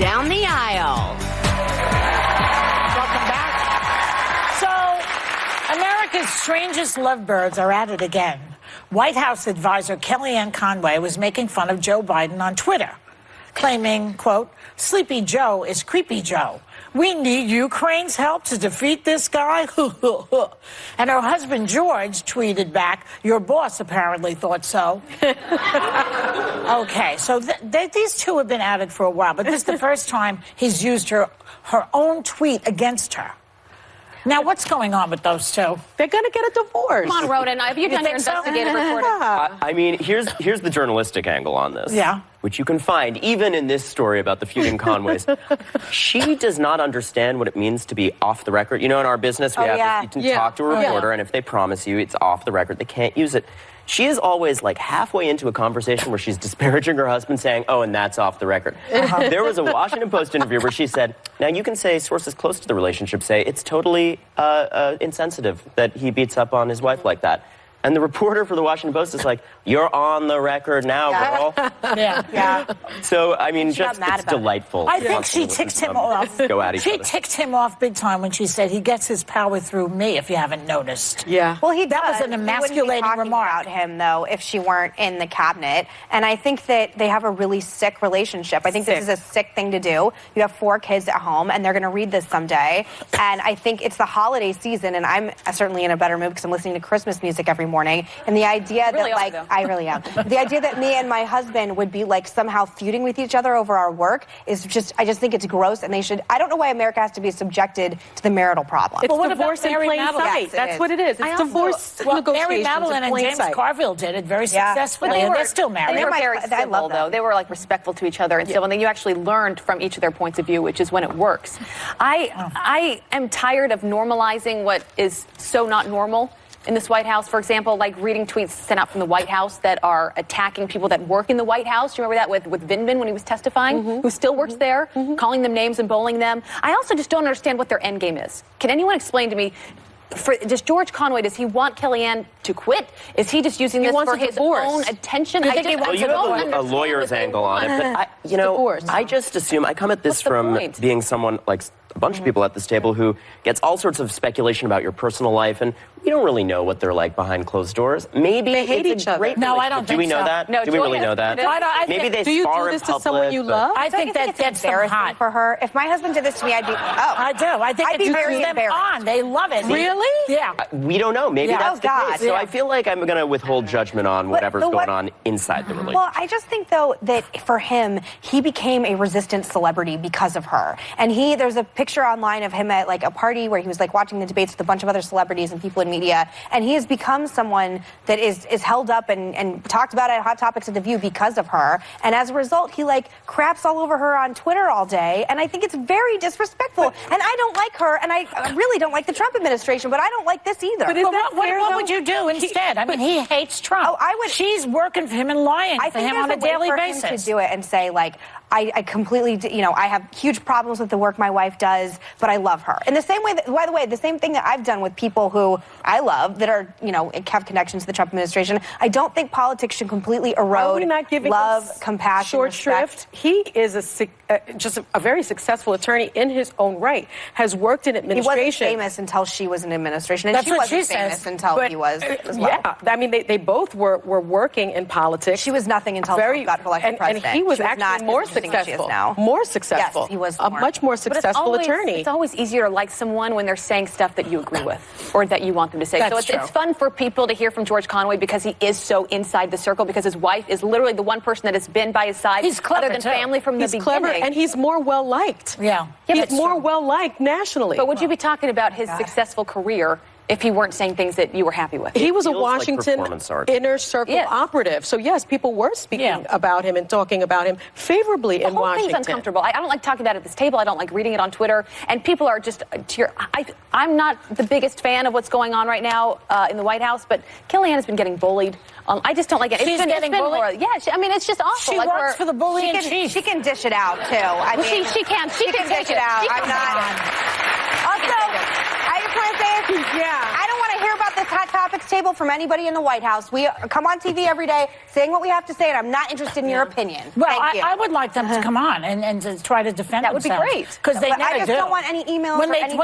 down the aisle. Welcome back. So, America's strangest lovebirds are at it again. White House advisor Kellyanne Conway was making fun of Joe Biden on Twitter, claiming, quote, Sleepy Joe is Creepy Joe. We need Ukraine's help to defeat this guy. And her husband, George, tweeted back, your boss apparently thought so. Okay, so these two have been at it for a while, but this is the first time he's used her own tweet against her. Now, what's going on with those two? They're going to get a divorce. Come on, Rhoda. Have you done your investigative reporting? I mean, here's the journalistic angle on this. Yeah. Which you can find even in this story about the feuding Conways. She does not understand what it means to be off the record. You know, in our business, we have this, you can talk to a reporter, and if they promise you it's off the record, they can't use it. She is always like halfway into a conversation where she's disparaging her husband, saying, oh, and that's off the record. There was a Washington Post interview where she said, now you can say sources close to the relationship say it's totally insensitive that he beats up on his wife like that. And the reporter for the Washington Post is like, you're on the record now, girl. Yeah. So, I mean, just it's delightful. I think she ticked him off. Go at each other. She ticked him off big time when she said he gets his power through me, if you haven't noticed. Yeah. Well, that was an emasculating remark about him, though, if she weren't in the cabinet. And I think that they have a really sick relationship. I think this is a sick thing to do. You have 4 kids at home, and they're going to read this someday. And I think it's the holiday season, and I'm certainly in a better mood because I'm listening to Christmas music every morning. And the idea that, like, I really am. The idea that me and my husband would be, like, somehow feuding with each other over our work is just, I just think it's gross. And they should, I don't know why America has to be subjected to the marital problem. It's divorce in plain sight. Yes, That's what it is. It's divorce Mary negotiations Madeline in plain and James sight. Carville did it very successfully, and they're still married. They were very civil, though. They were, like, respectful to each other and civil. And then you actually learned from each of their points of view, which is when it works. I am tired of normalizing what is so not normal in this White House. For example, like reading tweets sent out from the White House that are attacking people that work in the White House. Do you remember that with Vindman when he was testifying, who still works there, calling them names and bullying them? I also just don't understand what their end game is. Can anyone explain to me, does George Conway, does he want Kellyanne to quit? Is he just using this for his own attention? You have a lawyer's angle on it, but I just assume, I come at this from being someone like a bunch of people at this table who gets all sorts of speculation about your personal life, and we don't really know what they're like behind closed doors. Maybe they hate each other. No, I don't think so. Do we know that? No, do we really know that? Maybe they do you spar do this in to public, someone you love? I think that that's embarrassing for her. If my husband did this to me, I'd be, I do. I think I'd be very them embarrassed. on. They love it. Really? Yeah. We don't know. Maybe that's the case. So I feel like I'm going to withhold judgment on whatever's going on inside the relationship. Well, I just think, though, that for him, he became a resistant celebrity because of her. And there's a picture online of him at, like, a party where he was, like, watching the debates with a bunch of other celebrities and people in media. And he has become someone that is held up and talked about at Hot Topics at The View because of her. And as a result, he, like, craps all over her on Twitter all day. And I think it's very disrespectful. And I don't like her, and I really don't like the Trump administration, but I don't like this either. But what would you do instead? I mean, he hates Trump. Oh, I would. She's working for him and lying for him on a daily basis. I think to do it and say, like, I completely, I have huge problems with the work my wife does, but I love her. In the same way that, by the way, the same thing that I've done with people who I love that are, have connections to the Trump administration. I don't think politics should completely erode love, compassion, short respect. shrift. He is just a very successful attorney in his own right. Has worked in administration. He wasn't famous until she was in administration, and That's she what wasn't she famous says. until he was as well. Yeah, I mean, they both were working in politics. She was nothing until Trump got elected president. And he was not actually more as interesting as she is successful. now. More successful. Yes, he was a more. much more successful attorney. It's always easier to like someone when they're saying stuff that you agree with or that you want them to say. That's so it's fun for people to hear from George Conway because he is so inside the circle, because his wife is literally the one person that has been by his side He's clever, other than too. family from the beginning. He's clever, and he's more well-liked. Yeah. He's more well-liked nationally. But would you be talking about his successful career if he weren't saying things that you were happy with? He was a feels like Washington performance art. inner circle operative. So, yes, people were speaking about him and talking about him favorably in The whole Washington. thing's uncomfortable. I don't like talking about it at this table. I don't like reading it on Twitter. And people are just I'm not the biggest fan of what's going on right now in the White House, but Kellyanne has been getting bullied. I just don't like it. She's getting bullied? It's just awful. She works for the bully in chief. She can dish it out, too. I mean, she can. She can dish it out. I'm not. Also, I else want to say is, I don't want to hear about this hot topics table from anybody in the White House. We come on TV every day saying what we have to say, and I'm not interested in your opinion. Well, Thank you. I would like them to come on and to try to defend That would be themselves. great. Because they never I just do. don't want any emails or anything.